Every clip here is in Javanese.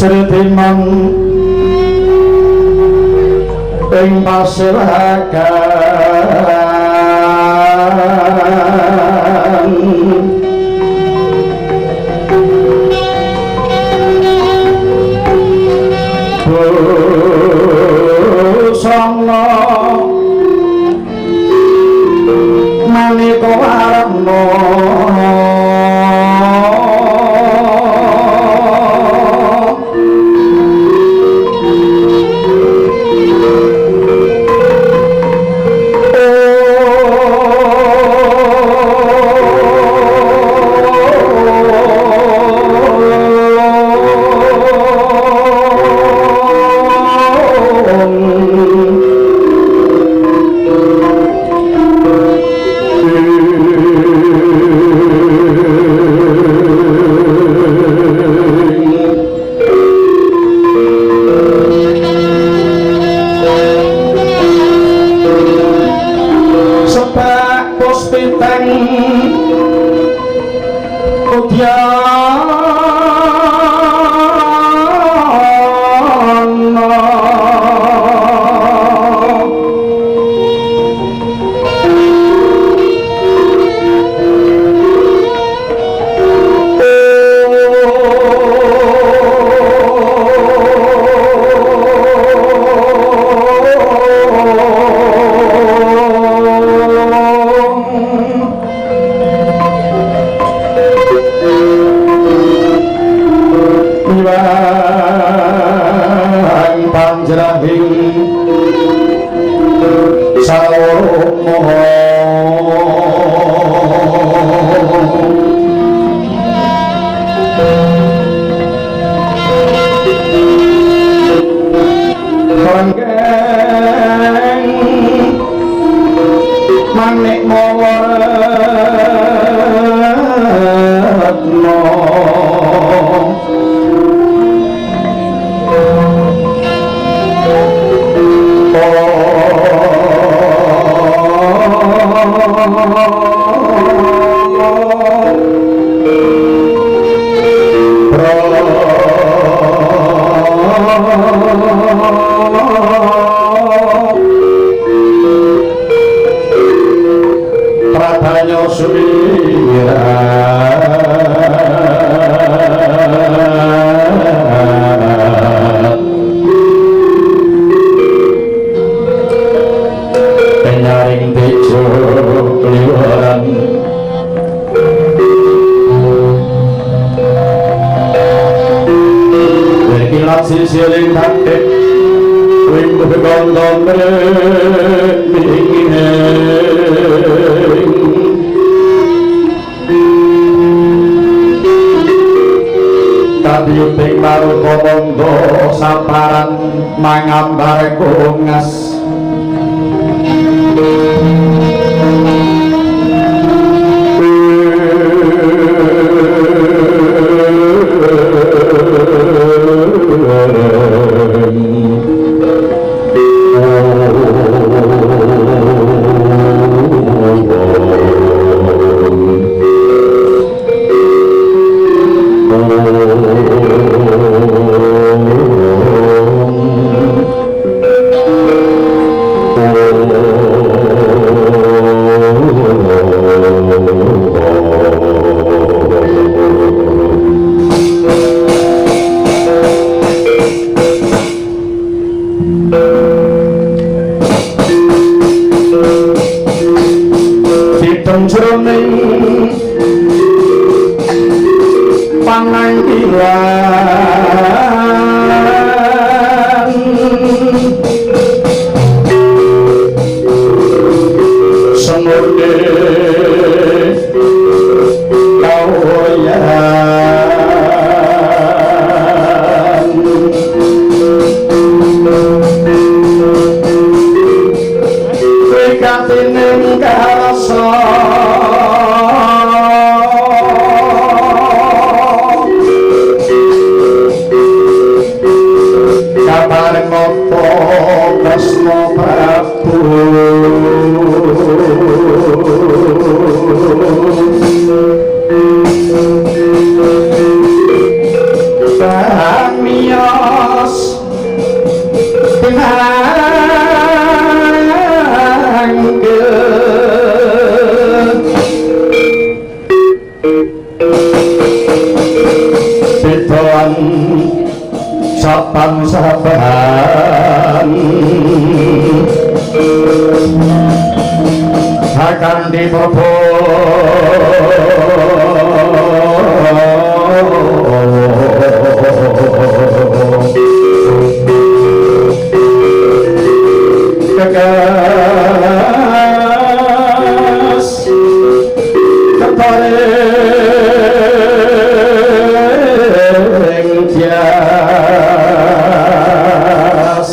Sretiman ing pasiragan busana maneka warna Siling taktik Wimbuh gondong bermingin Kadiyuting baru komonggo saparan mangambar kungas Bidoan saban-saban akan dipopo kegas keparing tias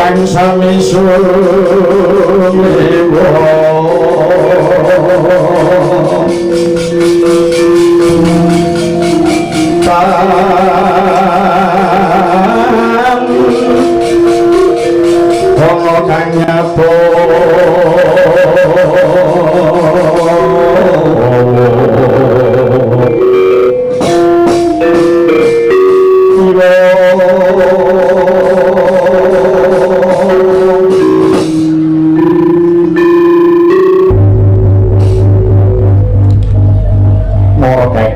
kang sami sumewa Hono kang nyapo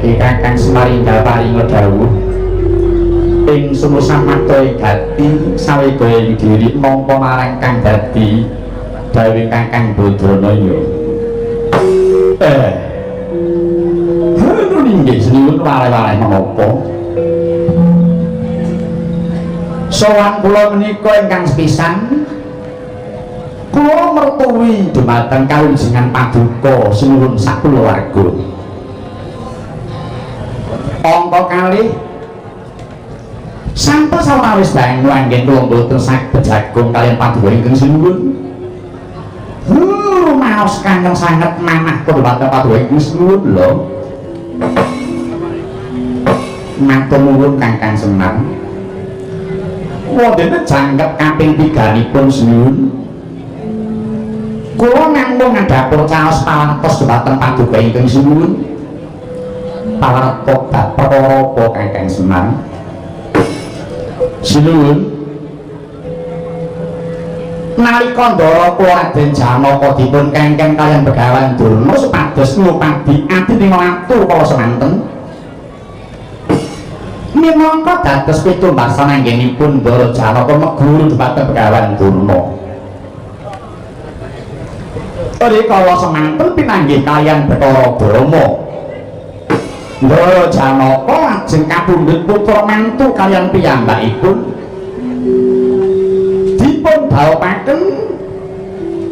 Kakang Semaringga paring dawuh ing sumusan matoi gati sawegoing diri mongko marang kang dadi dawuh Kakang Badranaya nggih senuwun wale-wale menapa sowan kula menika ingkang sepisan kula mertuwi dumateng kalunjengan paduka senuwun sakulawarga angka kalih sampun sawetawis dangu anggen kula mboten saged jagung kaliyan paduka ingkang sinuwun. Maos kangge sanget manah kula paduka ingkang sinuwun lho. Matur nuwun Kakang Semar. Wonten jangkep kaping 3-nipun sinuwun. Kula namung ngadhapur caos pawartos dhumateng paduka ingkang sinuwun. Pawarta perkara apa Kakang Semar? Sinuwun nalika Ndara Raden Janaka dipun kengken kaliyan Begawan Durna supados ngupadi ati ing watu kala semanten minangka dados pitumbasa anggenipun Ndara Janaka meguru dhumateng Begawan Durna. Ora kala semanten pinanggih kaliyan Bathara Brama Ndara Janaka lajeng kapundhut putra mantu kaliyan piyambakipun dipun dhawuhaken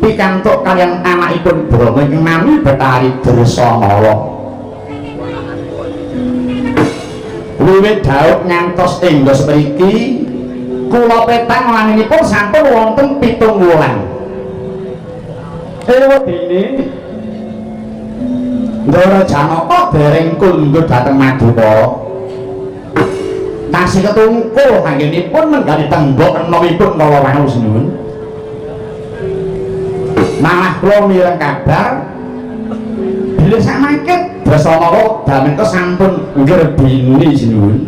pikantuk kaliyan anakipun Brama ingkang nami Betari Dresamala. Wiwit dhawuh ngantos engga mriki kula petang langinipun sampun wonten 7 wulan. Wedine Ndara Janaka dereng kundhut dhateng Madukara. Tasih ketungkul anggenipun menggali tembok enomipun kala wau sinuwun. Malah kula mireng kabar bilih samangke Dresamala dameka sampun ngrebini sinuwun.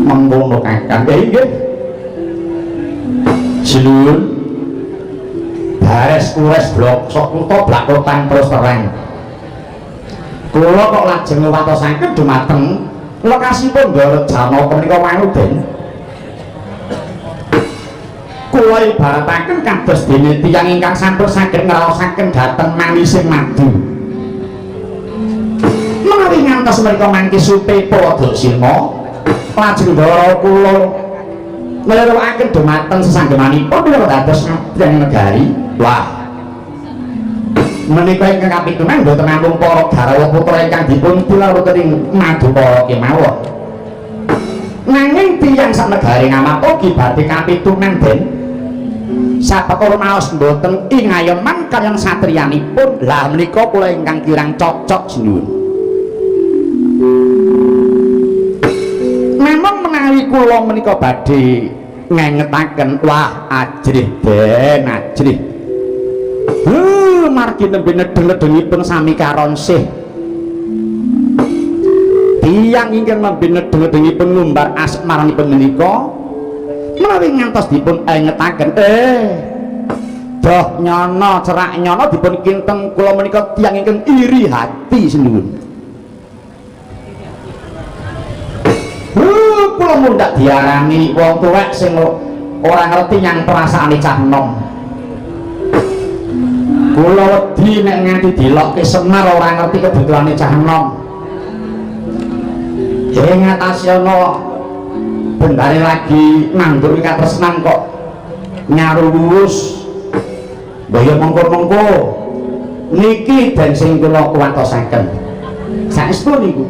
Mengkono Kakang nggih. Sinuwun Bares kures blok sok kutha blakotan terus terang. Kula kok lajeng ngwatosaken dumateng lokasipun Ndara Janaka menika wau den. Kula ibarataken kados dene tiyang ingkang sampun saged ngraosaken dhateng manising madu. Menawi ngantos menika mangke supe Padasima lajeng Ndara kula nglerokaken dumateng sesanggemanipun kula dados ngabdang negari. Wah, menika ingkang kapitunan mboten namung para garwa putra ingkang dipun pilaruten ing Madukara kemawon. Nanging tiyang sak negari ngamatogi badhe kapitunan den. Sapekara maos mboten ing ayeman kaliyan satriyanipun. Lah menika kula ingkang kirang cocok sinuwun. Memang menawi kula menika badhe ngengetaken wah ajrih den ajrih margi nembe nedeng-nedengipun sami karon sih tiyang ingkang nembe nedeng-nedengipun ngumbar asmaranipun menika menawi ngantos dipun ngetaken doh nyono cerak nyono dipun kinten kula menika tiyang ingkang iri hati sinuwun kula mundak diarani wong tuwek sing ora ngerti nyang perasaane cah nom kula wedi nek nganti dilokke Semar ora ngerti kebutuhane cah nom ing ngatasi ana bendare lagi nandur katresnan kok nyaruwus mbaya mengko-mengko niki den sing kula kuwatosaken saestu niku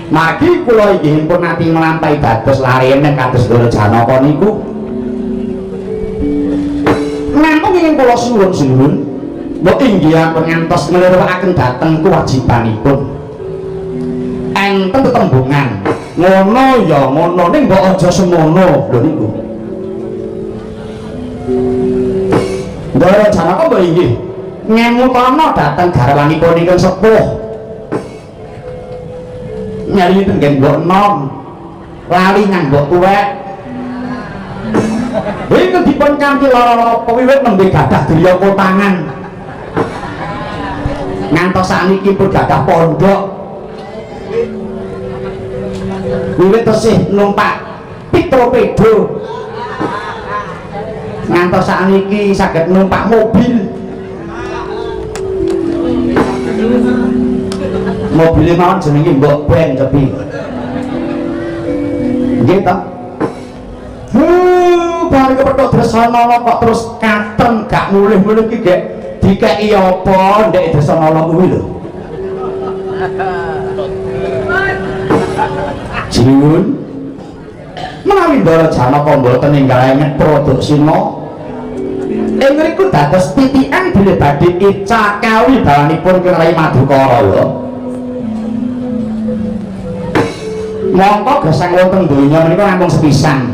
magi kula inggih pun nate nglampahi dados larene kados Ndara Janaka niku namung ingin kula suwun-suwun mbok inggih ngantos nglirwakaken dhateng kewajibanipun enten tetembungan ngono ya ngono ning mbok aja semono lho niku Ndara Janaka mbok inggih ngemutana dhateng garwanipun ingkang sepuh nyari tenggen mbok nom lali nang mbok tuwek iki dipun kanthi lara-lara wiwit nembe gadah griya kotangan ngantos sakniki pun gadah pondok wiwit tesih numpak pitropedo ngantos sakniki saged numpak mobil mobil mawon jenenge mbok ben tapi nggih ta bari kepethuk Dresanala kok terus katen gak mulih-mulih iki gek dikeki apa ndek Dresanala kuwi lho Jiun menawi Ndara Janaka mboten ninggal produksina ing mriku dados titikan bilih badhe ica kawibawanipun Kyai Madukara lho mongko gesang wonten donya menika namung sepisan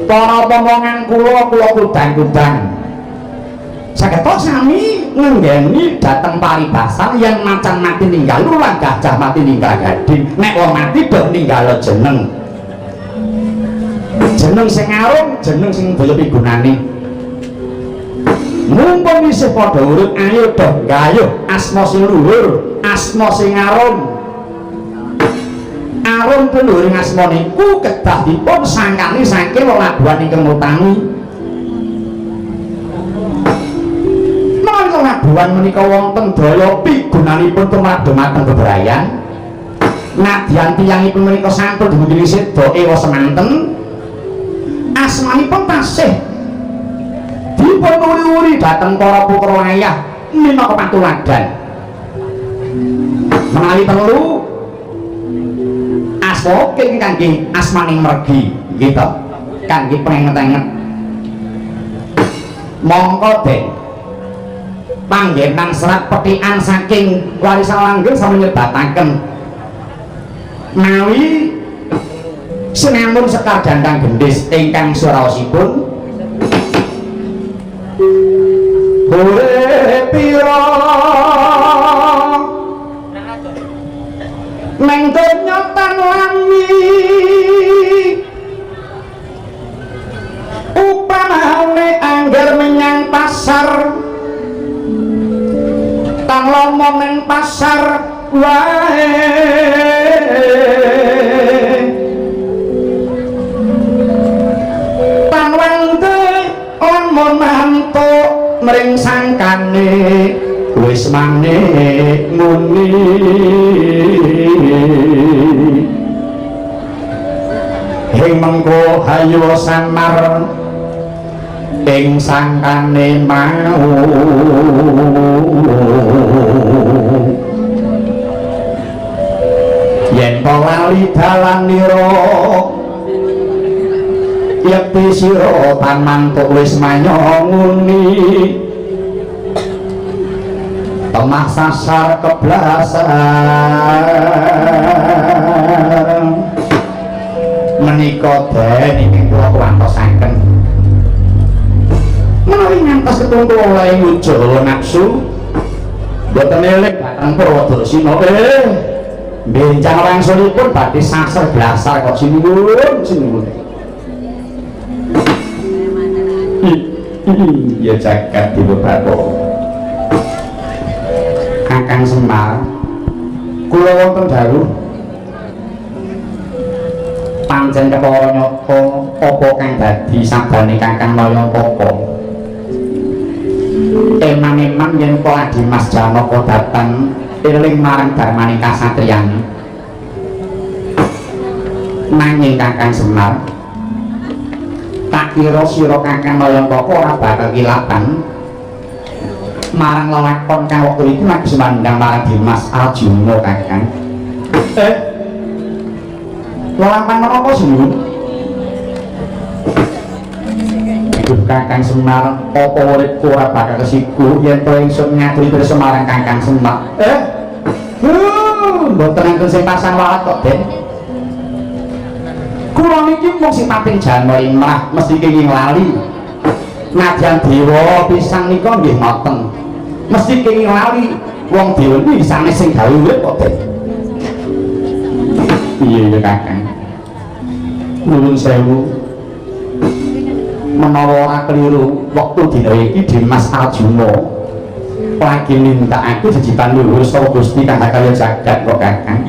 para pomongan kula kudang-kudang saged sami ngenggeni dhateng paribasan yang macan mati ninggal lan gajah mati ninggal gading nek wong mati do ninggal jeneng sing arum jeneng sing daya pigunane mumpung isih padha urip ayo do gayuh asma sing luhur asma sing arum arum peluring asma niku kedah dipun sangkani saking lelabuhan ingkang ngutangi menawi lelabuhan menika wonten daya pigunanipun tumrap dhumateng bebrayan nadyan tiyangipun menika sampun dumugi seda ewa semanten asmanipun tasih dipun uri-uri dhateng para putra wayah minangka patuladan menawi perlu asma kangge asmaning mergi gitu kangge pengenget-enget mongko den panggenan serat petikan saking warisan langgeng sami nyebataken mawi sinambung sekar dandang gendis ingkang suraosipun hore pira neng donya tan lami upamane angger menyang pasar tan lomo neng pasar wae tan wente lamun mantuk mring sangkane wis mane muni ing mengko hayu samar ing sangkane mau yen lali dalanira yekti sira pamantuk wis manyonguni temah sasar keblasan menika den ingkang kula kuwantosaken menawi ngantos ketungtu oleh ngujo nafsu boten eling dhateng Purwodarasina benjang wangsulipun badhe sasar blasar kok sinuwun ya jagat dibebato Kakang Semar kula wonten dawuh pancen kepara nyata apa kang dadi sabdane Kakang Mayantaka emang yen kula Dimas Janaka dateng eling marang darmane kasatriyan nanging Kakang Semar tak kira sira Kakang Mayantaka ora bakal kilatan marang lelakon kang wektu iki lagi semandang marang Dimas Arjuna Kakang lelapan menapa sih Kakang Semar apa uripku ora bakal kesiku yen to ingsun ngaturi pirsa marang Kakang Semar mboten enten sing pasang walet kok Den kula niki mung sipating jana imrah mesti kenging lali nadyan dewa pisang nika nggih ngoten mesti kenging lali wong dewa iki sanes sing gawe urip kok Den iya Kakang nuwun sewu menawa ora keliru wektu dina iki Dimas Arjuna lagi minta aku jejiban luhur saka Gusti kang kaya jagat kok Kakang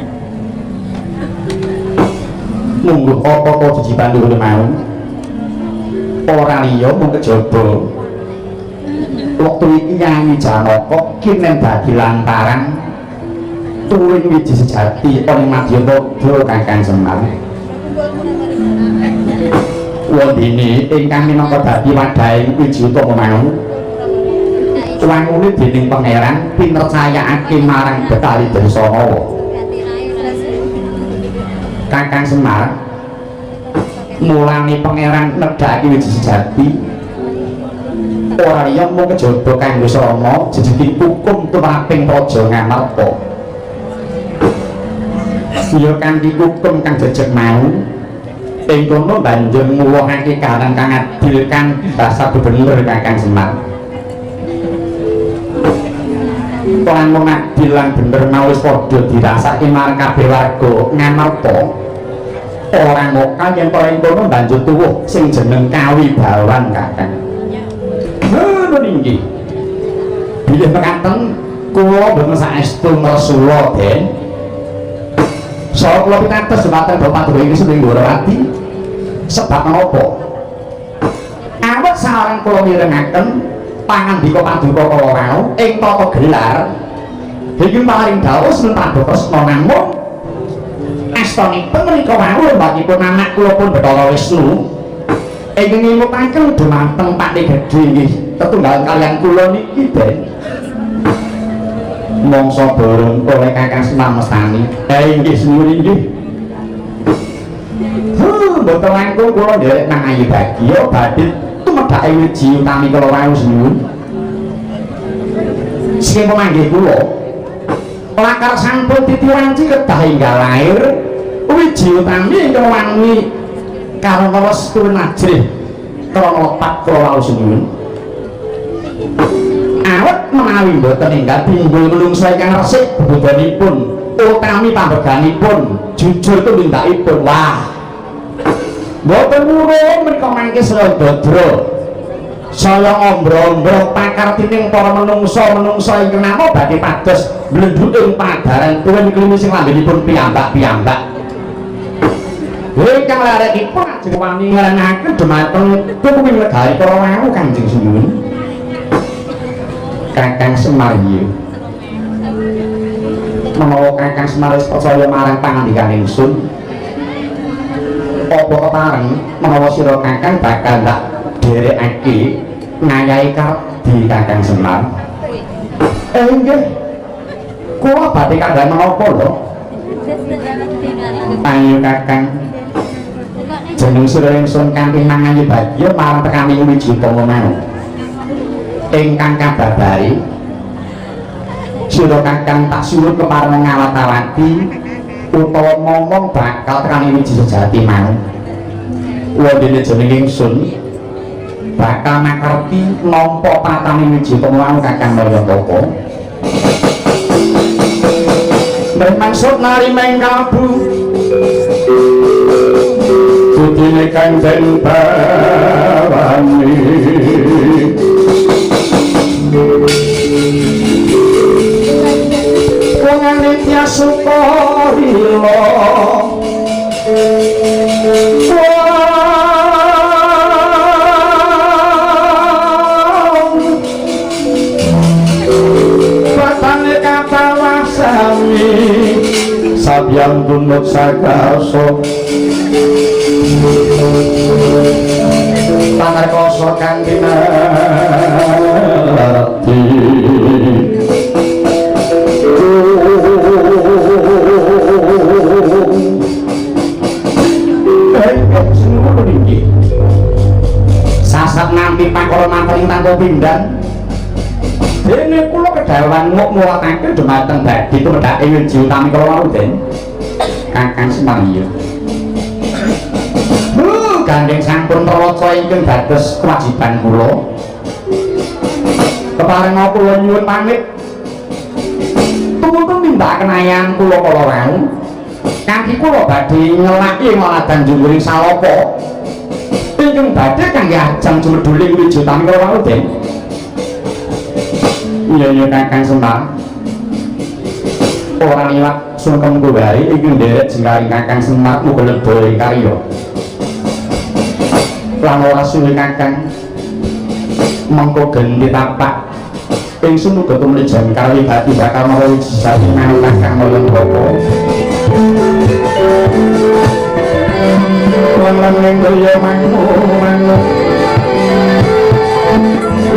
mungguh apa jejiban luhur mau ora liya mung kejaba wektu iki Nyai Janaka kinen dadi lantaran tuwin wiji sejati ana Madyapada Kakang Semar wondene ingkang minangka dadi wadhahe wiji utama mau cuwangune dening pangeran pinercayakake marang Betari Darsana Kakang Semar mulane pangeran nedhake wiji sejati ora liya mung kejaba kanggo Rama jejeging hukum tumraping Praja Ngamarta ya kanthi hukum kang jejeg mau ing kono banjur nguwuhake kahanan kang adil kang dasar bener Kakang Semar lan mung adil lan bener mau wis padha dirasake marang kabeh warga Ngamarta ora mokal yen to ing kono banjur tuwuh sing jeneng Kawibawan Kakang ngono nggih bilih mekaten kula mboten saestu Rasulullah Den soal kula pitados dhumateng Bapak Dewi iki sing Nggorawati sebab menapa awet sareng kula mirengaken pangandika paduka kala wau ing tata gelar iki paring dawuh sinten Paduka namung astanipun menika wau mbakipun anak kula pun Bathara Wisnu ingkang ngimutaken dhumateng Pak Gedhe nggih tetunggal kaliyan kula niki Den mongso borong oleh Kakang Semar mestani inggih senuwun inggih mboten langkung kula nderek nang ayu bagya badhe tumedhake wiji utami kala wau senuwun sing pamanggih kula lakar sampun titiwanci kedah enggal lair wiji utami ingkang wangi karo westu najrih krana lepat kala wau senuwun awet menawi mboten enggal timbul menungsa ingkang resik bebudanipun utami pambeganipun jujur tumindakipun wah mboten murung menika mangke Sradadra saya ombro-ombro pakartining para menungsa ingkang nama badhe pados mlendhuking padaran tuwin klimis sing lambinipun piyambak-piyambak ingkang larekipun ajeng wani ngrengaken dhumateng tuwin negari para wau Kanjeng Sunuwun Kakang Semar iya menawa Kakang Semar wis percaya marang pangandikan ingsun apa kepareng menawa sira Kakang bakal ndak derekake ngayahi kardi Kakang Semar nggih kula badhe kandhang menapa lho ayo Kakang jeneng sira ingsun kanthi mangayu bagya marang tekaning wiji utama mau ingkang kababari sira Kakang tak suwun kepareng ngawat-awati utawa ngomong bakal tekan wiji sejati mau wondene jeneng ingsun bakal makarti nampa pratane wiji tumrap Kakang Maryataka bermaksud nari mengkalbu budine kang den bawani wong nitya sukarila batane kapawasami sabyang tunut sakasa pangarkoso kang dinarti sasat nampi pakara manteling tanpa pindhan dene kula kedawan mulatake dhumateng badhe tumedhake wiji utami kala wau den Kakang Semar iya gandeng sampun prawaca ingkang dados kewajiban kula kepareng kula nyuwun pamit tumutun tindak kenayan kula kala wau kanthi kula badhe ngelaki maladan jumburing salapa ingkang badhe kangge ajeng jumeduling wiji utami kala wau den iya Kakang Semar ora liwat sungkem kuwari ingkang nderek jengkaring Kakang Semar muga lebo ing karya lan ora suwe Kakang mengko genti tapak ingsun uga tumrap jengkar wibati bakal mawa wijati manut Kakang Maryataka lan ning daya manung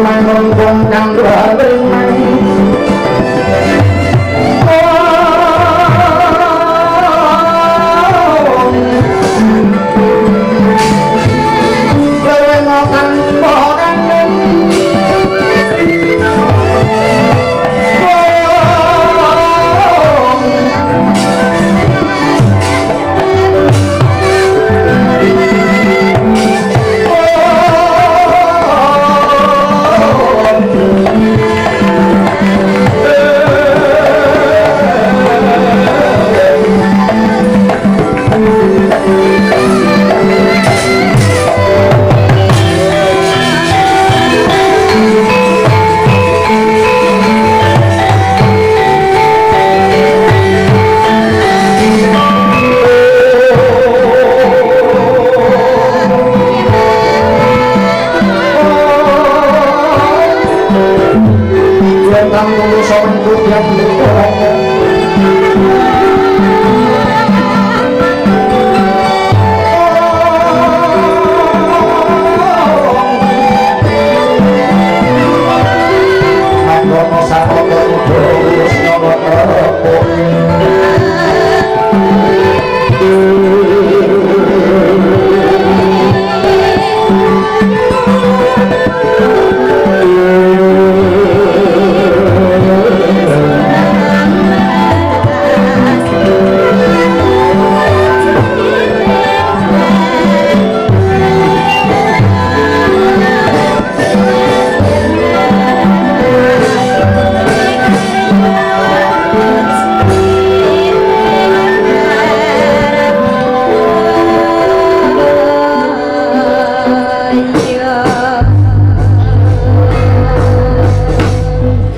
manung kang raring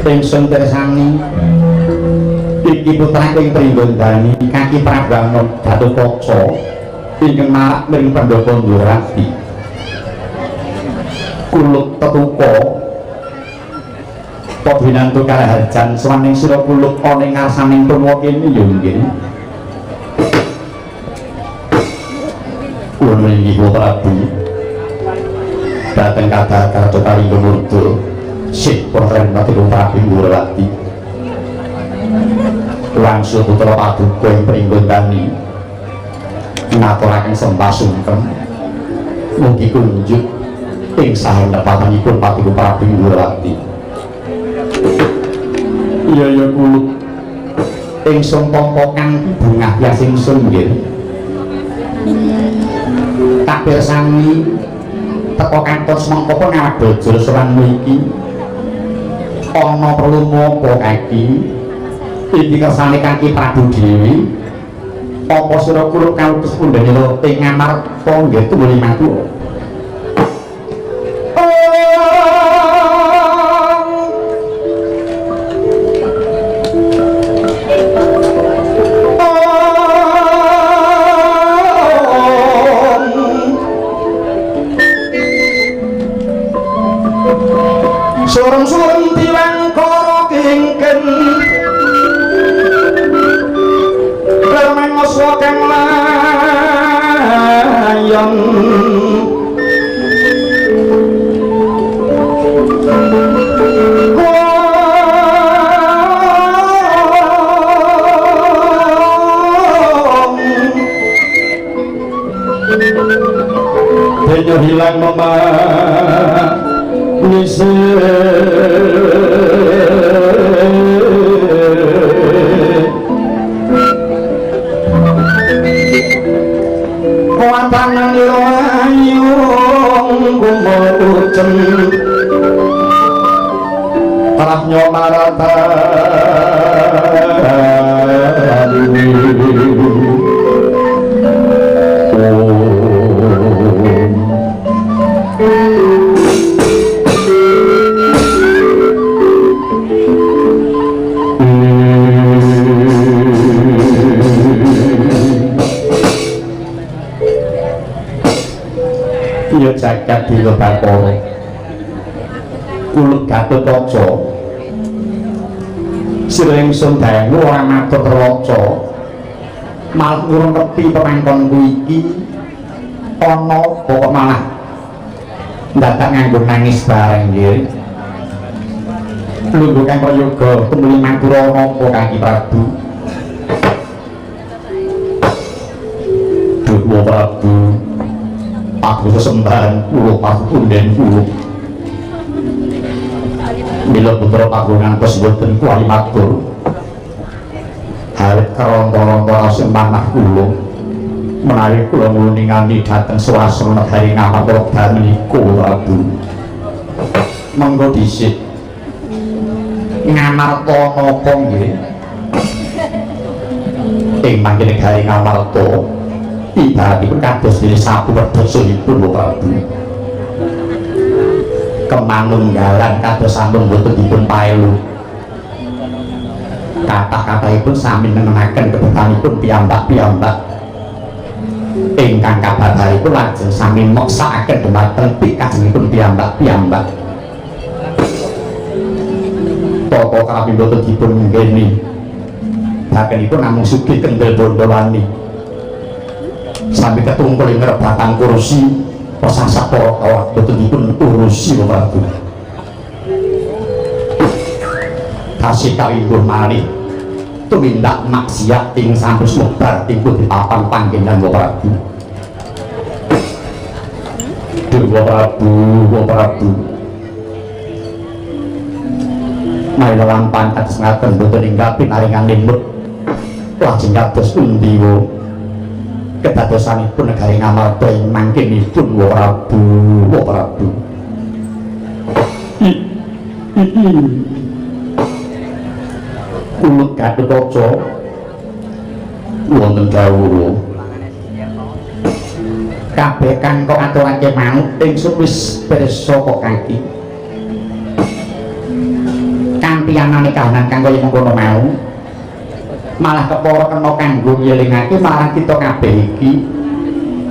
ingsun pirsani iki putraku ing Pringgondani Kaki Prabangna Gatotkaca ingkang marak mring Pandhapa Ndorati kulut tetuka pabinantu karaharjan swaning sira kulut ana ing ngarsaning Tuma kene ya nggih kula inggih Prabu dhateng kathah karya kali lumurdu sik porren pati Prabu Ndorati langsung putra paduka ing Pringgondani ngaturaken sembah sungkem mugi kunjuk ing sahendepanipun pati Prabu Ndorati. Iya kulut ingsun tampa kang bungah yas ingsun nggih tak pirsani teko kantor semangka apa ngawak bojol soranmu iki ana perlu apa kaki iki kersane kaki Prabu Dewi apa sira kulo kautus pundhane lo ing Ngamarta nggih tunggu limaku surung-surung tiwang kara kingken kermen ngaswa kang layon banyu hilang mama nise kuatanan layung kumucen tarah nyomarata ya jagat dewa Bathara kulo Gatotkaca sira ingsun dangu ora matur reca malah ngurung tepi pemangkonku iki ana kok malah ndadak nganggo nangis bareng nggih lungguh kang prayoga tumuli matur napa Kang Prabu Dewa Prabu aku sesembahan kulo pakunden kulo bila putra pagungan keseboten kuali matur halit keronto-ronto sing manah kulo menawi kulo nguningani dhateng swasana negari Ngamarta menika Prabu monggo dhisik Ngamarta napa nggih ing mangke negari Ngamarta ibaratipun kados dene sapu wedhosanipun lho Prabu kemanunggalan kados sampun boten dipun paelu kathah-kathahipun sami nengenaken kebetanipun piyambak-piyambak ingkang kabaripun lajeng sami meksakaken dhumateng pikajengipun piyambak-piyambak tata kami boten dipun nggeni bakenipun namung sugih kendel bondowani sampai ketungkul ing rebatan kursi pesasak para kawat betul-betul urusi Prabu kasih kawingguh malih tumindak maksiat ing sampus mubar tingku di papan panggenan Prabu Dewa Prabu mailawan pangkat sengaten boten inggapi naringan limut lajeng kados undiwa kedadosanipun negari Ngamarta ing mangkenipun Prabu kulo Gatotkaca wonten dawuh kabeh kang kok aturake mau ingsun wis pirsa kok kaki kanthi anane kahanan kang kaya mengkono mau malah kepara kena kanggo nyelingake marang kita kabeh iki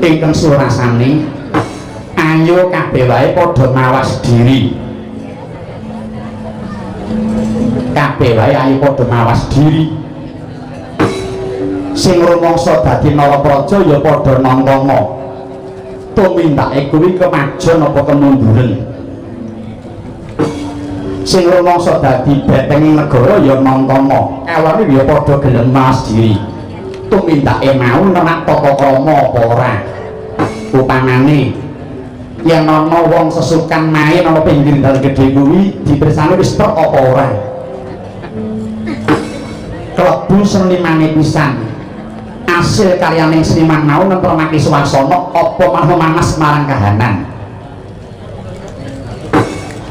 ingkang surasane ayo kabeh wae padha mawas diri kabeh wae ayo padha mawas diri sing rumangsa dadi Narapraja ya padha nangkana tumindake kuwi kemajon apa kemunduran sing rumangsa dadi beteng negara ya nangkana elane ya padha gelem mawas diri tumindake mau nenak tata krama apa ora upamane yen ana wong sesukan main ana pinggir dalan gedhe kuwi dipirsani wis tek apa ora klebu senimane pisan asil karyaning Seniman mau nentramake swasana apa malah manas marang kahanan.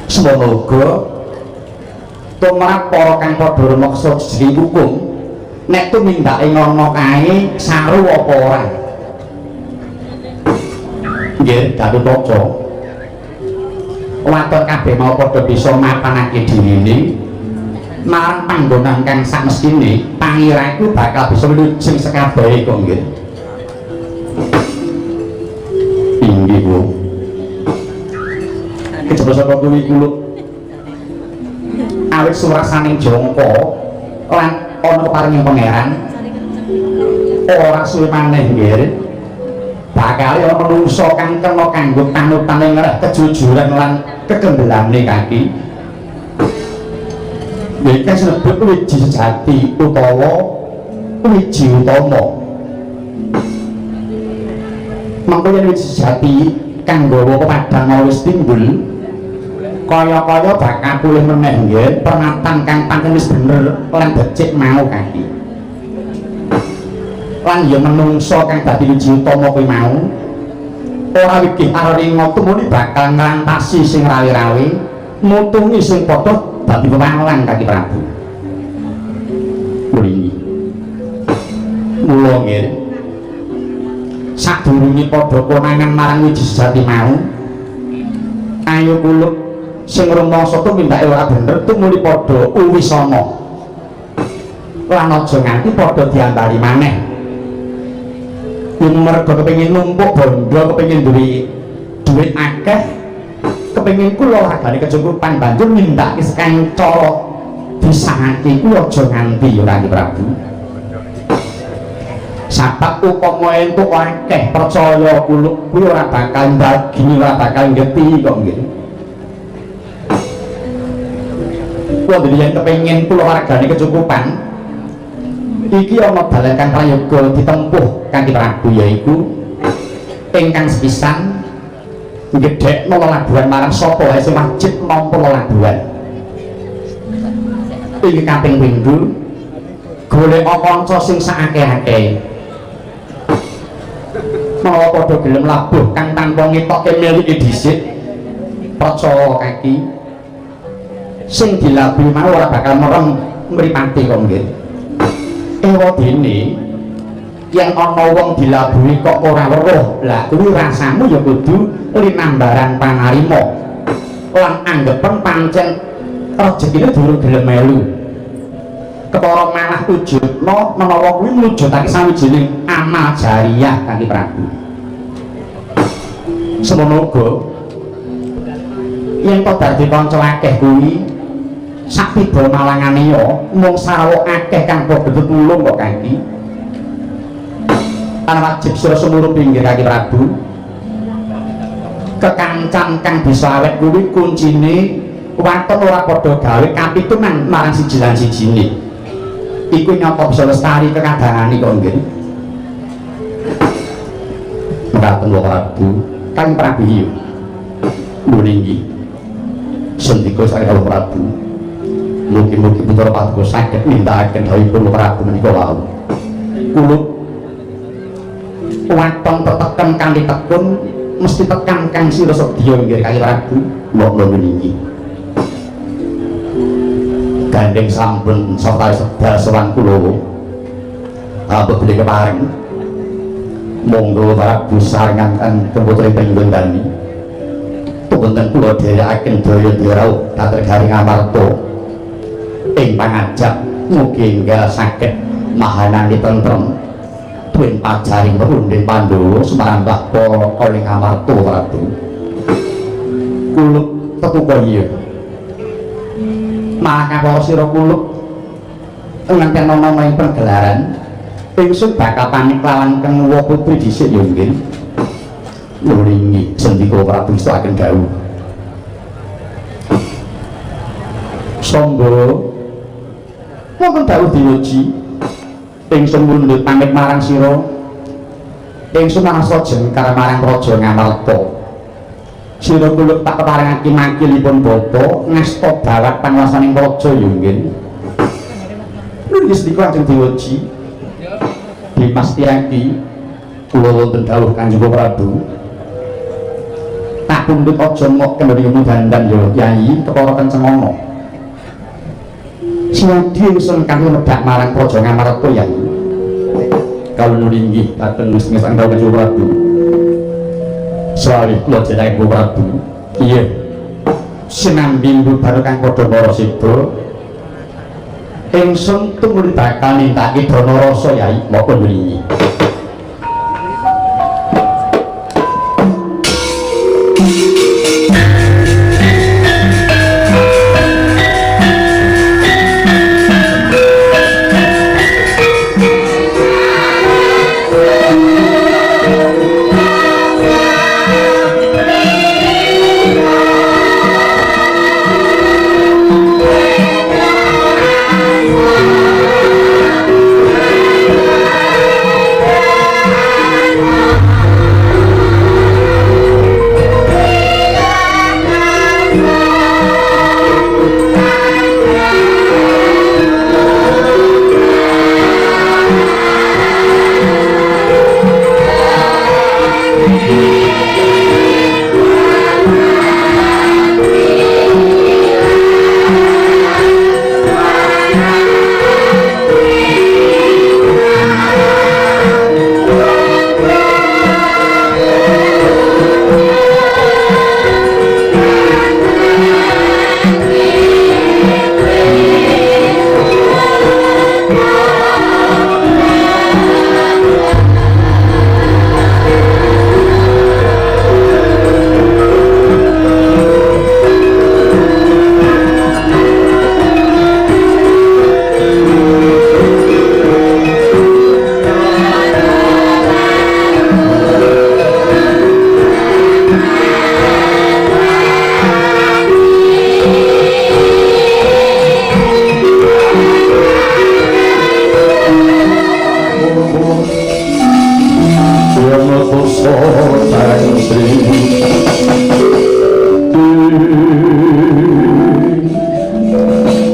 Semono uga tumrap para kang padha rumeksa jering hukum nek tumindake ngono kae saru apa ora. Nggih, Gatotkaca. Waton kabeh mau padha bisa mapanake dirine marang panggonan kang samestine pangira iku bakal bisa wilujeng sekabehe kok nggih. Inggih, Bu. Kejaba saka kuwi kuluk awit surasaning jangka lan ana paringing pangeran ora suwe maneh nggih bakal ana manungsa kang kena kanggo panutan ing kejujuran lan kekemblane kaki iki sinebut wiji sejati utawa wiji utama. Mangko yen wiji sejati kang nggawa pepadang wis timbul kaya-kaya bakal pulih meneh nggih pernatan kang pancen wis bener lan becik mau kaki. Lan ya menungsa kang dadi wiji utama kuwi mau ora wigih karo ringo tumuni bakal ngrantasi sing rawi-rawi mutungi sing padha dadi pewalang kaki Prabu. Mriki mula nggih sadurunge padha konangan marang wiji sejati mau ayo kuluk sing rumangsa tumindake ora bener tumuli padha uwisana lan aja nganti padha diambali maneh. Yen mergo kepengin numpuk bondo kepengin duwe duit akeh kepengin kula ragane kecukupan banjur nindakake sekang cara disahake ku aja nganti ya Kanjeng Prabu. Sabab upama entuk akeh percaya kuluk kuwi ora bakal ndagini ora bakal ngeti kok nggih. Wong yen kepengin kula wargane kecukupan iki ana dalan kang prayoga ditempuh Kanjeng Prabu yaiku ingkang sepisan gedhekno lelabuhan marang sapa wae sing wajib nampa lelabuhan. Iki kaping pindho golek kanca sing sakake-akeh mau padha gelem labuh kang tanpa ngetokke milike dhisik percaya kaki sing dilabuhi mau ora bakal merem mripate kok nggih. Ewa dene yang ana wong dilabuhi kok ora weruh lah kuwi rasamu ya kudu linambaran panarima lan anggepen pancen rejekine durung gelem melu kepara malah wujudna menawa kuwi mujudake sawijining amal jariyah Kanjeng Prabu. Semono uga yen to dadi kanca akeh kuwi sak tiba malangane ya mung sarawuh akeh kang padha tulung kok Kanjeng. Ana wajib sira seluruh pinggir Kanjeng Prabu. Kekancan kang bisa awet kuwi kuncine waton ora padha gawe kapitunan marang siji lan sijine. Iku nyapa bisa lestari kekadangane kok nggih. Mekaten kok Prabu, Kanjeng Prabu yo. Mugi sendika sareng Prabu. Mugi-mugi putra Paduka saged nindakaken dawuhipun Prabu menika wau. Kuluk waton teteken kanthi tekun mesti tekan kang sira sedya nggih Kanjeng Prabu. Monggo niki. Gandeng sampun sarta sedal sowan kula. Apabila kepareng monggo Prabu sarengaken putra panjenengan. Punten kula dherekaken daya rauh kater garing amarta ing pangajap mugi enggal saged mahanani tentrem tuwin pajaring perunding Pandhawa sumarambah para kalih amarta Prabu. Kuluk tetuko iya maka para sira kuluk nganti ana ing pergelaran ingsun bakal pamit lawan Kenwa Putri dhisik ya nggih. Nuringi sendika Prabu istakaken dawuh. Sangga wonten dawuh dinuji ingsun mundhut pamit marang sira. Ingsun arsa jengkar marang Raja Ngamarta. Sira kuluk tak keparengake makilipun bapa ngasta bawat panguwasaning raja ya nggih. Nulis niku ajeng dinuji. Dimas Tiaki kula wonten dawuh Kanjeng Prabu tak pundhut aja mok kendhing dandan yo Kyai kepara kenceng ana sinadi ingsun kanthi medhak marang praja Ngamarta Yai kawula nulinggih dateng Gusti Sang Kanjeng Prabu soalé kula jeneng Prabu iya sinambi baru kang padha para sida ingsun tumuli bakal nindakake Drana Rasa Yai moko nulinggih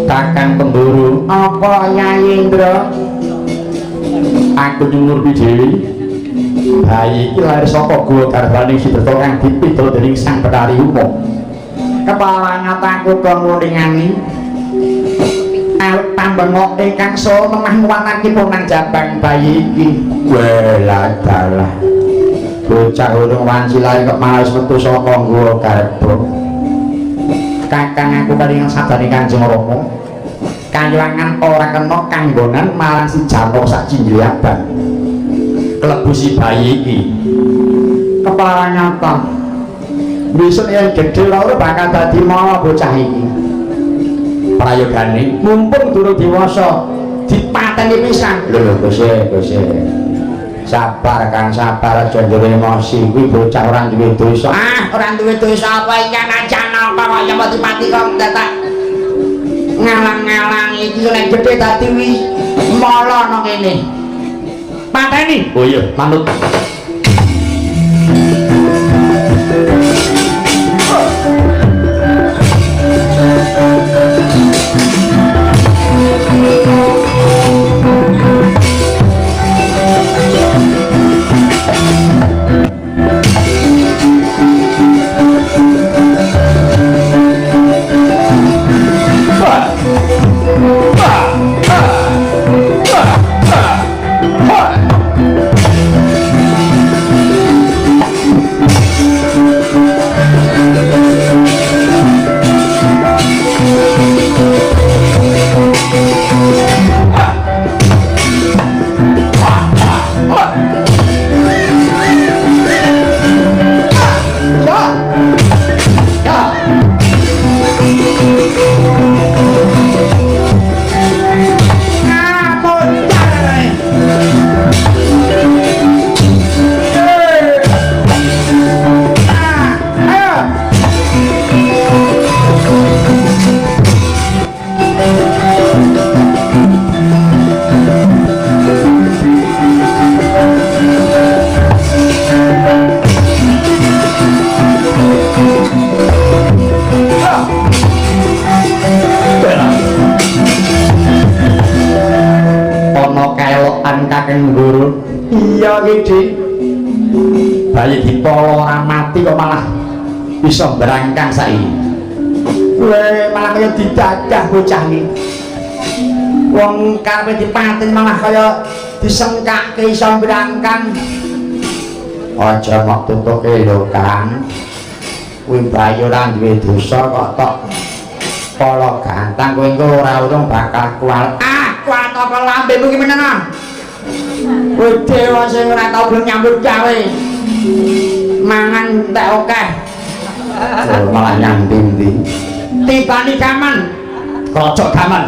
Kakang Pemburu apa Nyai Indra aku nyumur dewi bayi iki lahir saka guwa garwane Sidrata kang dipidhal dening Sang Betari Uma kepala ngataku kangulingani tambengok ingkang saha memah nguwanakipun nang jabang bayi iki welah dalah bocah urung wanci lahir kok malah metu saka guwa garba kakang aku kalingan sadane Kanjeng Rama kayuwangan ora kena kanggonan marang si Jarwo sak cinggil abang klebu si bayi iki kepala nyata besok yang gede lho bakal dadi mawa bocah iki prayogane mumpung durung dewasa dipateni pisan lho Gusti sabar Kang sabar aja duwe emosi kuwi bocah ora duwe dosa ora duwe dosa apa iki aja napa kaya pati-pati kok dadak ngalang-ngalang iki nek gede dadi wis molo nang kene pateni oh iya manut Widi bayi dipolo ora mati kok malah bisa berangkang saiki kowe malah kaya didagah bocah iki wong karepe dipaten malah kaya disengkake iso berangkang aja kok tutuke lho Kang kuwi bayi ora duwe dosa kok tok polo gantang kowe engko ora urung bakal kual kuat apa lambemu ki meneng kowe dewa sing ora tau gelem nyambut gawe mangan entek akeh malah nyandi-ndi tibani gaman kocok gaman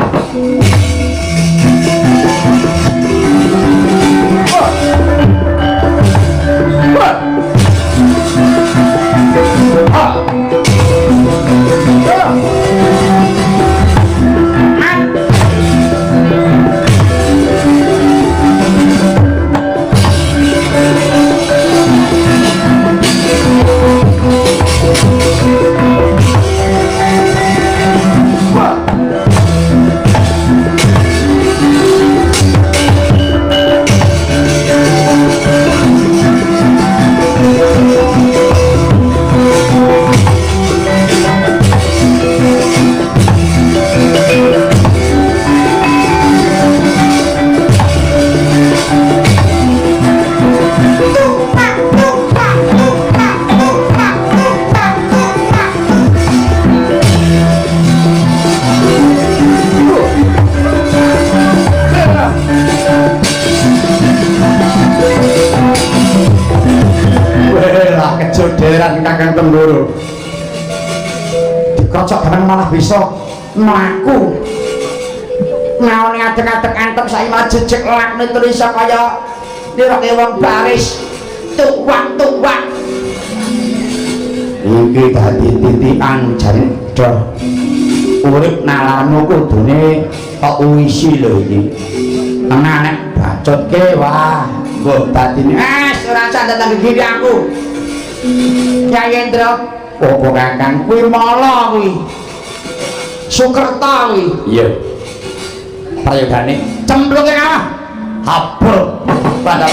kejoderan Kakang Tenggoro dikocok barang malah bisa mlaku ngaone adek-adek antep saiki malah jejeg lakne tulisan kaya niroke wong baris tuwak-tuwak iki dadi titikan jare urip nalarmu kudune kok uisi lho iki tenan nek bacotke wah mbok batine ora usah datang gigi aku Kyai Indra opo Kakang kuwi mala kuwi Sukerta kuwi iya prayogane cemplunge kawah habel pada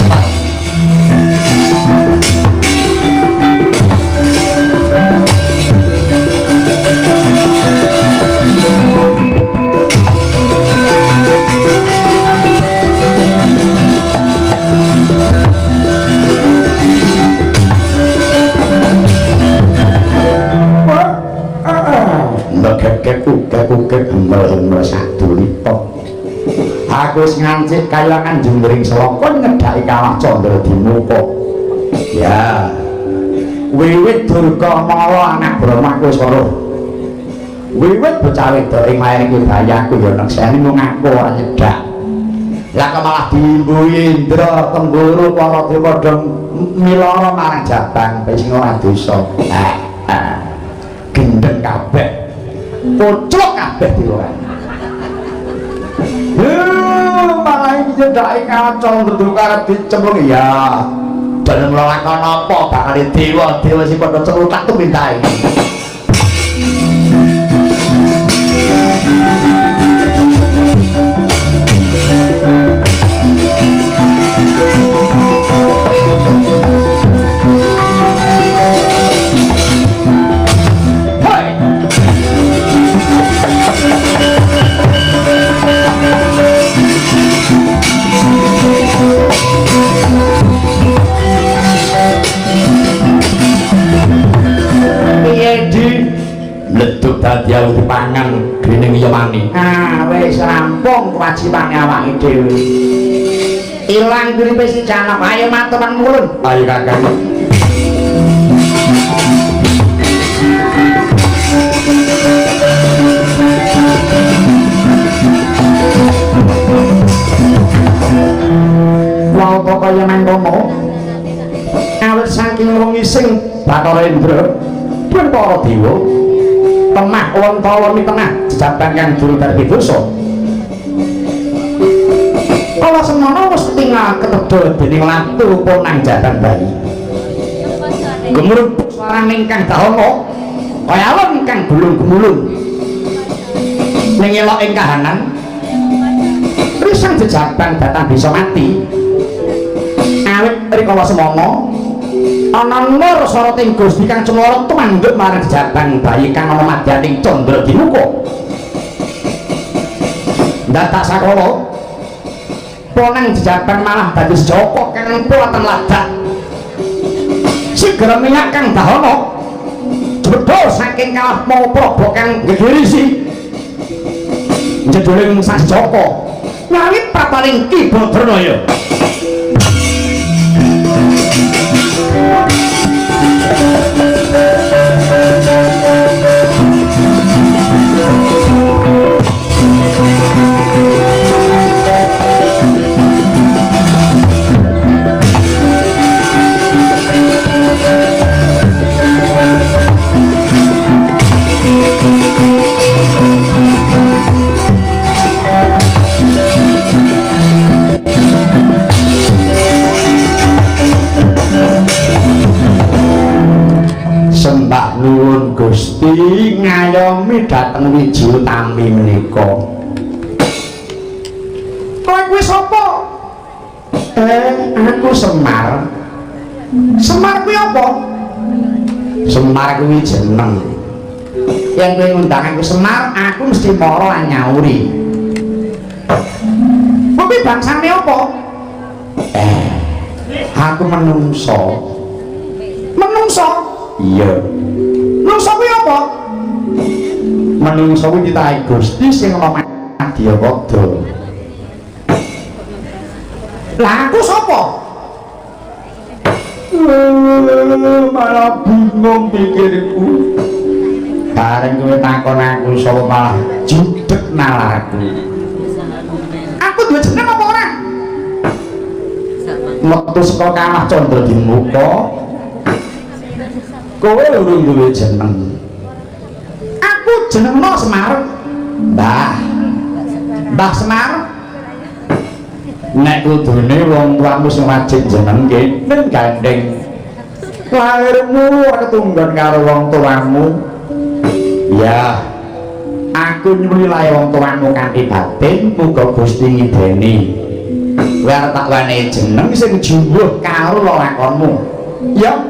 kekek embel-embel satu lipo aku wis ngancik kayangan jungring selokon ngedaki kalah condro dimuko ya wiwit durga mala anak Brahma wis weruh wiwit bocah wedok ing lair iki bayaku ya nekseni mung aku ora nyedak lah kok malah diimbu Indra Tenggoro para padha miloro marang Jabang sing ora dosa gendeng kabeh pocok kabeh diluran malah ini jedaki kacau duduk karep dicemplung ya dan ngelakon apa bakal dewa si pada celutak tuh mintai leduk dadi awu dipangan dening Yamani wis rampung kewajibane awake dhewe ilang duripe si Janab ayo maturan mulun ayo Kakang wau kaya mangkono awit saking wengi sing Bathara Indra pun para dewa temah wonta-woni tengah jejabang kang juru darbi dosa kala semono wis tinggal ketedol dening latu ponang jaran bayi gemuruh suarane ingkang dahana kaya alon ingkang gulung-gulung ning elok ing kahanan risang jejabang datang bisa mati awit rikala semana ana nur sarating Gusti kang cemara tumandhuk marang jabang bayi kang ana madyaning Candra Dimuka. Ndatak sakala poneng jabang malah dadi Joko kang pulaten ladak. Sigera minyak kang dahana jebul saking kalah mau Prabu kang gegirisi njedoling Sang Joko ngawit papaling Ki Badranaya. Sembah nuwun Gusti ngayomi dhateng Wiji Utami menika. Kowe kuwi sapa? Aku Semar. Semar kuwi apa? Semar kuwi jeneng. Yen kowe ngundang aku Semar, aku mesti mara nyauri. Kowe bangsane apa? Aku menungso. Menungso? Iya. Menungso kuwi apa? Menungso kuwi titahe Gusti sing ana Madyapada. Lah aku sapa? Malah bingung pikirku. Bareng kowe takon aku sapa malah judeg nalarku. Aku duwe jeneng apa ora? Metu saka kalah Candra Dimuka. Kowe urung duwe jeneng. Aku jenengno Semar. Mbah Semar. Nek kudune wong tuamu sing wajib jenengke ning gandeng. Lairmu ketunggon karo wong tuamu. Ya, aku nyuwun lae wong tuamu kanthi batin muga Gusti ngideni. Kowe arep tak wanehi jeneng sing jumbuh karo lelakonmu. Ya.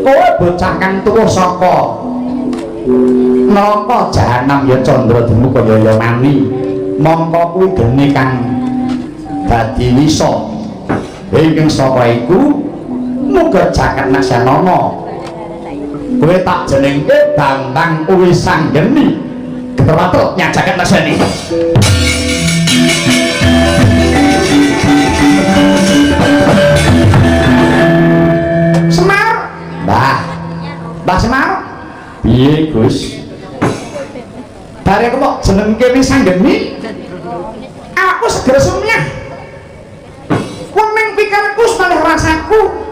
Kowe bocah kang tuwa saka neraka jahanam ya Candra Dimuka ya mani. Mongko kuwi gene kang dadi wisa. Ing saka iku muga jagat nasanana. Kowe tak jenengke Bambang Wisanggeni. Keterwatuk nyang jagat nasani. Semar. Mbah Semar. Piye, Gus? Bare kok jenengke Wisanggeni? Aku segera sumyah. Wong ning pikirku malih rasaku.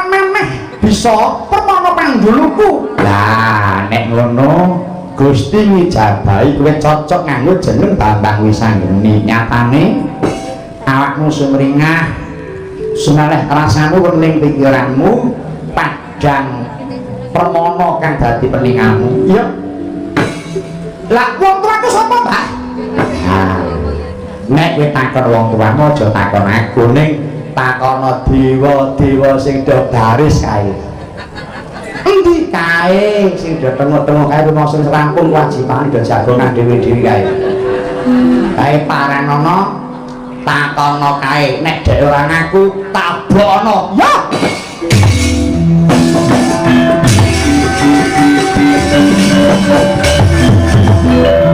Meh bisa permono panduluku. Lah nek ngono Gusti ngijabahi kowe cocok nganggo jeneng Bambang Wisanggeni. Nyatane awakmu sumringah, sumalih rasamu wening pikiranmu padhang permono kang dadi peningamu. Iya. Lah wong tuaku sapa, Mbah? Nek kowe takon wong tuamu aja takon aku, ning takono dewa-dewa sing do baris kae. Endi kae sing do tengok-tengok kae rumoso rampung kewajiban do jagongan dhewe-dhewe kae. Kae paranono takono kae nek dhek ora ngaku tabokno. Ya.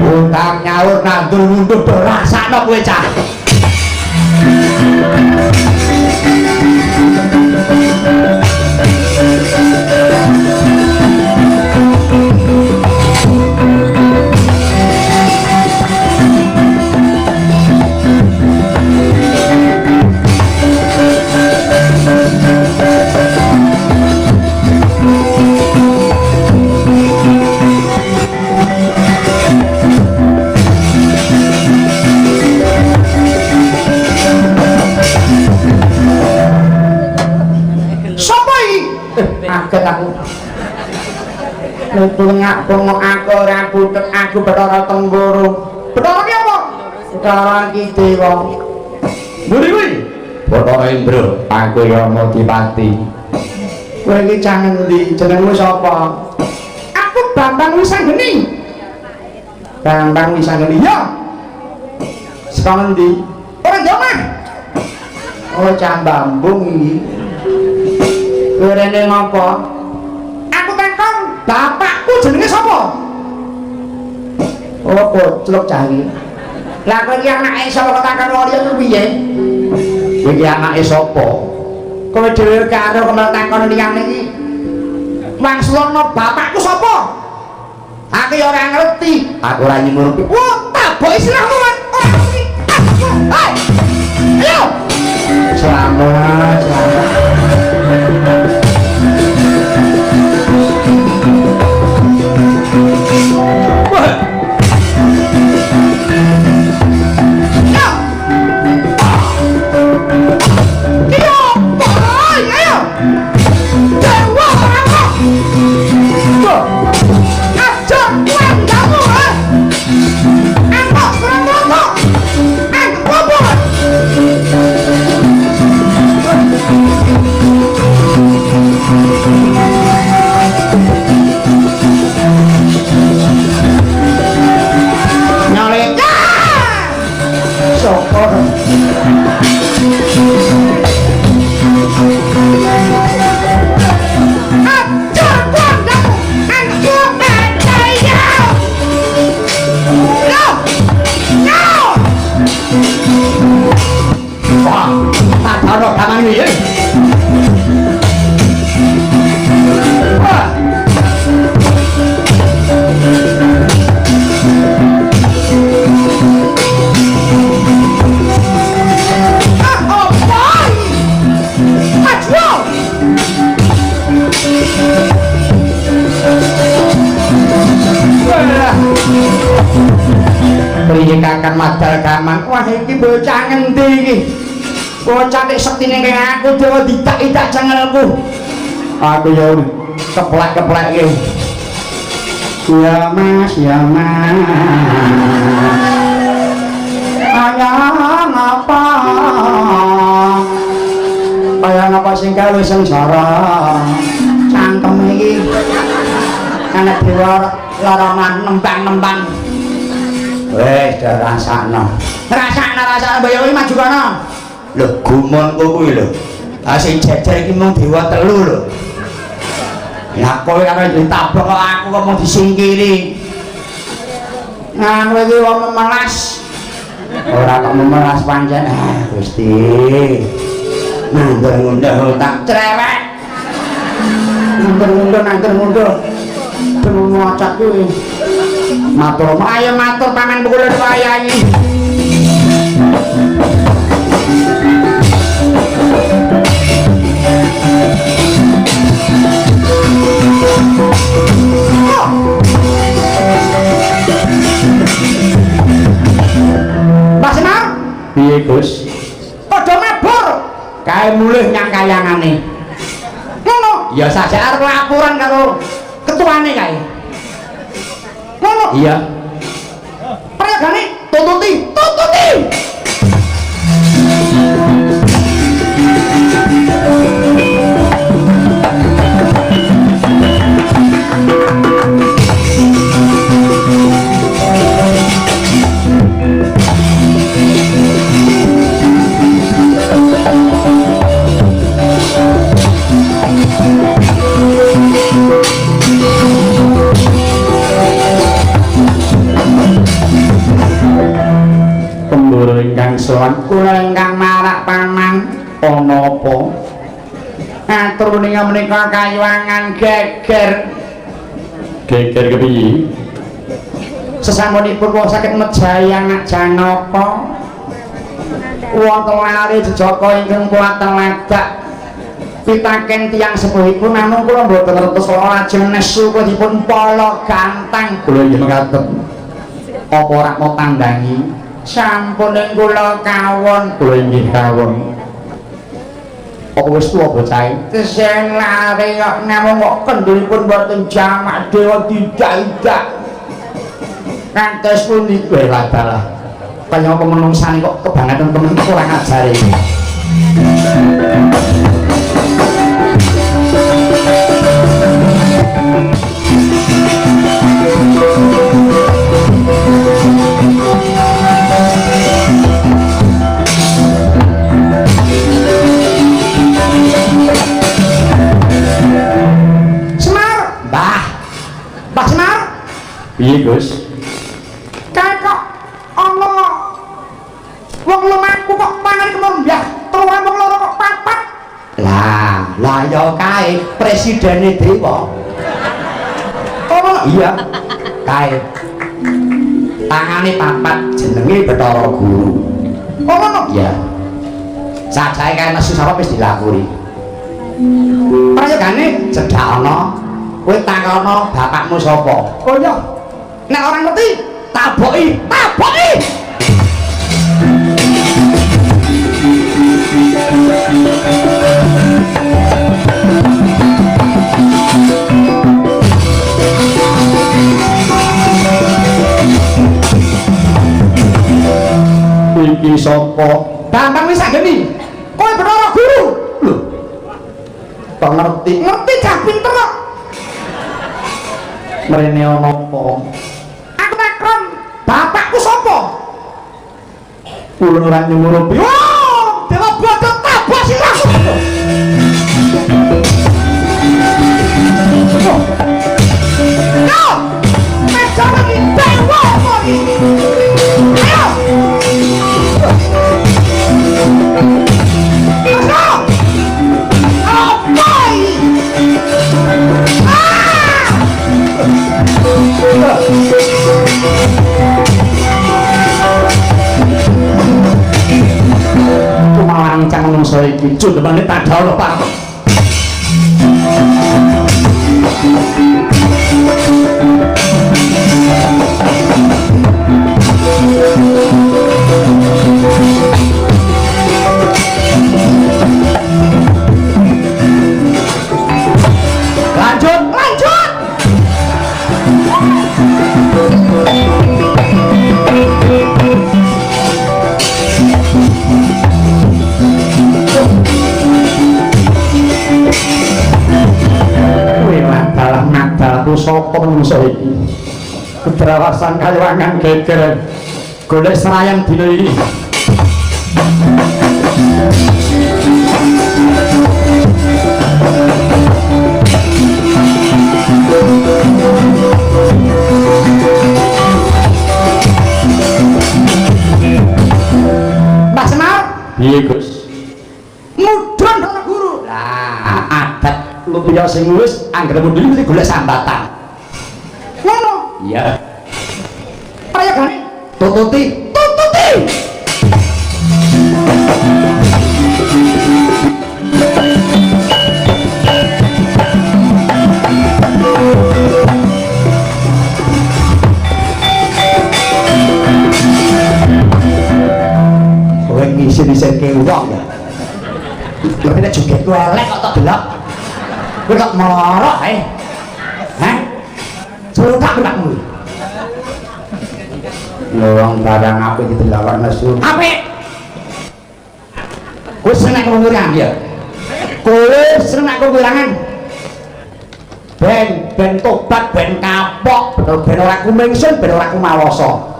Utang nyaur nandur mundur do rasakno kowe cah. Kaget aku. Tengok aku ora putek aku Bathara Tenggoro. Bathara ki apa? Bathara ki dewa. Budi kuwi. Bathara Indra, aku Rama Dipati. Kowe iki cah endi? Jenengmu sapa? Aku Bambang Wisanggeni. Bambang Wisanggeni. Ya. Saka endi? Ora omah. Oh, cah Bambung iki. Kowe rene ngopo? Aku takon, bapakku jenenge sapa? Oh, poclok cah iki. Lah kowe iki anake sapa kok takon wong liya piye? Kowe iki anake sapa? Kowe dhewe karo kemel takon liyane iki. Mangsulana bapakku sapa? Aku ya ora ngerti. Aku ora nyurupi. Wah, tabok istilahmu, Mas. Ora ngerti. Hei. Ayo. Selamat, selamat. Kakang madal gaman. Wah iki bocah ngendi iki? Bocah nek sektine kaya aku dewe ditak-itak jangelku. Aku ya keplek-keplek iki. Ya Mas, ya Mas. Ayang apa? Ayang apa sing gawe sengsara? Cangkem iki. Anak dewa laraman nembang-nembang. Wes rasakno. Rasakno bayo iki maju kono. Lho gumonku kuwi lho. Ah sing jejer iki mung dewa telu lho. Ya kowe karo ditabok kok aku kok mung disingkiri. Ngono iki wong memelas. Ora kok memelas pancen. Ah Gusti. Nandang-undang tak cerewet. Nandang-undang. Temu ngocak kuwi. Matur ayo matur paman kula wayahi. Mas Semar, piye Gus? Padha mabur. Kae mulih nyang kayangane. Ngono, ya sajak arep laporan karo ketuane kae. Iya. Peragane tututi. Ingkang sowan kula ingkang marak paman ana apa atur menika kayuwangan geger kepiye sesampunipun kula saged mejayang Janaka wonten lare jejaka ingkang kula teledak pitaken tiyang sepuhipun namung kula mboten ngertos lajeng nesu dipun pala gantang kula nggih mekaten apa ora mau tandangi sampun kula kawon kula inggih kawon apa wis tuwa bocah sing lare kok namung kok kendhulipun boten jamak dewa tidak ngantos pundi kowe ladalah kaya apa menungsani kok kebangetan temen kurang ajar iki. Mbah Semar. Piye, Gus? Kae kok ana wong lumaku kok mangan kemombyah, tuwa wong loro kok papat. Lah ya kae presidene dewa. Oh Iya. Kae. Tangane papat jenenge Bathara Guru. oh ngono. Iya. Sajae kae nesu sapa wis dilakoni. Prayogane cedhak ana. Kowe takono bapakmu sapa? Oh iya. Nek orang ngerti Taboki. Iki sapa? Bambang wis anggeni. Kowe Bathara Guru. Lho. Kok ngerti? Ngerti cah pinter kok. Mrene ana apa? Aku takon, bapakku sapa? Kula ora nyumurupi. Oh, dewa bodoh tabok sing langsung. Yo, meja lagi dewa kok iki. Ayo. Ayo. Apa iki? Cuma lancang menungso iki cundemane tak dawa Pak. Lanjut. Sapa menungso iki kedrawasan kayawangan geger golek serayan dina iki Mbah Semar. piye Gus? Mudhun Bathara Guru. Lah adat lumpia sing wis anggere mundhun mesti golek sambatan. Ngono. Iya. Prayogane Tututi. Kowe ngisi-isike wong ya. Kowe nek joget kowe elek kok tak delok. Kowe kok marah ae. Hah? Suruh tak belakmu. Wong barang apik iki delok nesu. apik. Kowe seneng kekurangan ya? Kowe seneng kekurangan? Ben tobat, ben kapok, ben ora kumingsun, ben ora kumawasa.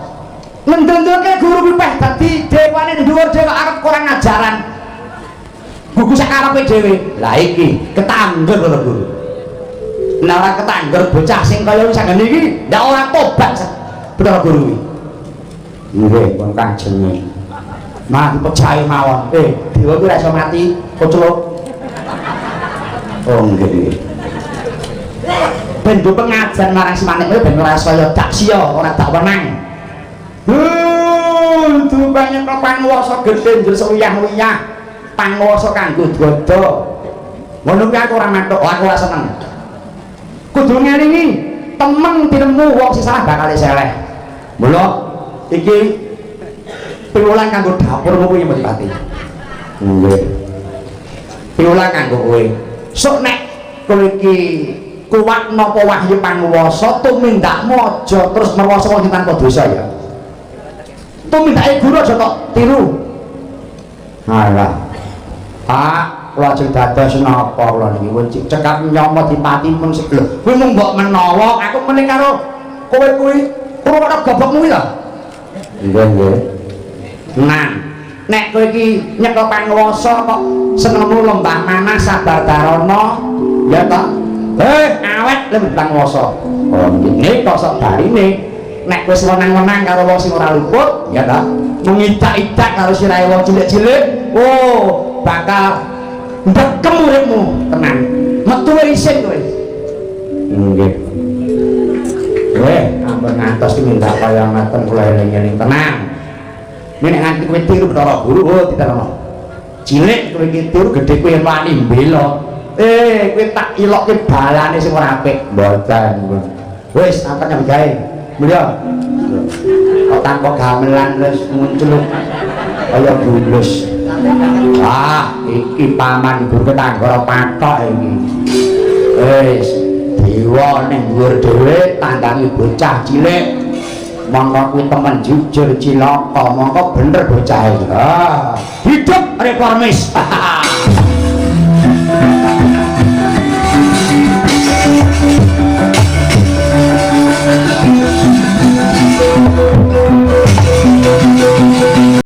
Ngendendeke guru pipeh dadi dewane dhuwur dewa arep kurang ajaran. Buku sakarepe dhewe. Lah iki ketangger lho Guru. Nek ora ketangger bocah sing kaya sanggene iki ndak ora tobat Bathara Guru iki. Nggih, wong kajenge. Mah percaya mawon. Dewa kuwi ora iso mati, koclok. Oh nggih. Ben do pengajian marang si manik ben ora saya dak sia, ora dak wenang. Tuh banyak panguwasa gedhe njur sewiyah-wiyah. Panguwasa kanggo dodo. Ngono kuwi aku ora matuk, aku ora seneng. Kudu ngelingi temen tinemu wong sing salah bakal seleh. Mula iki piwulan kanggo dapurmu kuwi Mripati. Nggih. Piwulan kanggo kowe. Sok nek kowe iki kuwat napa wahyu panguwasa tumindakmu aja terus merwasa wong tanpa dosa ya. tumindake guru aja tok tiru. Alah. Pak, kula ajeng dados napa kula niki wis cekap nyomo dipati pun sebelum. Kuwi mung mbok menawa aku meneng karo kowe kuwi krungono gobokmu iki lho. Nggih, nggih. Nah, nek kowe iki nyeka panguwasa kok senengmu lembah manah sabar darana, ya ta? Awet lembah panguwasa. Oh, ngene kok sok barine. Nek wis wenang-wenang karo wong sing ora luput, ya ta? Mengidak-idak karo sirahe wong cilik-cilik. Oh, bakal ndekem uripmu tenan. Metu isin kowe. Nggih. Kowe ampun ngantos minta kaya ngaten kula eling-eling tenang. Nek nganti kowe tiru Bathara Guru, oh diterangno. Cilik kowe iki tiru gedhe kowe wani mbela. Kowe tak ilokke balane sing ora apik. Mboten. Wis angkat nyambut gawe. Mulya. Kok tanpa gamelan wis muncul kaya bulus. Iki paman guru ketanggara patok iki. Wis dewa ning dhuwur dhewe tandangi bocah cilik. Mongko kuwi temen jujur cilaka, mongko bener bocah iki. Hidup reformis.